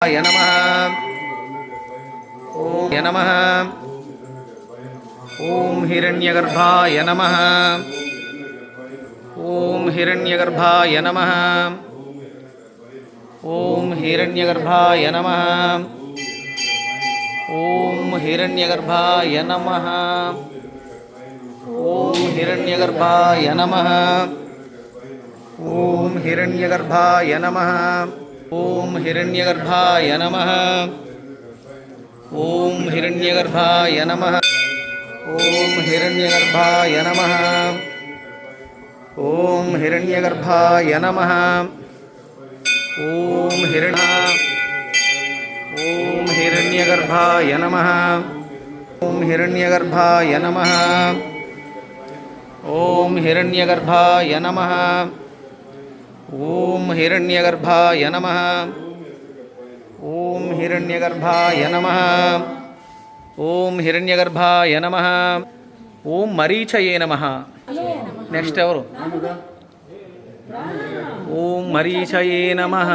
नमः। ओम नमः। ओम हिरण्यगर्भाय नमः। ओम हिरण्यगर्भाय नमः। ओम हिरण्यगर्भाय नमः। ओम हिरण्यगर्भाय नमः। ओम हिरण्यगर्भाय नमः। ओम हिरण्यगर्भाय नमः। ओम हिरण्यगर्भाय नमः। ओम हिरण्यगर्भाय नमः। ओम हिरण्यगर्भाय नमः। ओम हिरण्यगर्भाय नमः। ओम हिरण्यगर्भाय नमः। ओम हिरण्यगर्भाय नमः। ओम हिरण्यगर्भाय नमः। ओम हिरण्यगर्भाय नमः। ओम हिरण्यगर्भाय नमः। ओम हिरण्यगर्भाय नमः। ओम मरीचये नमः। नेक्स्ट एवरू ओम मरीचये नमः।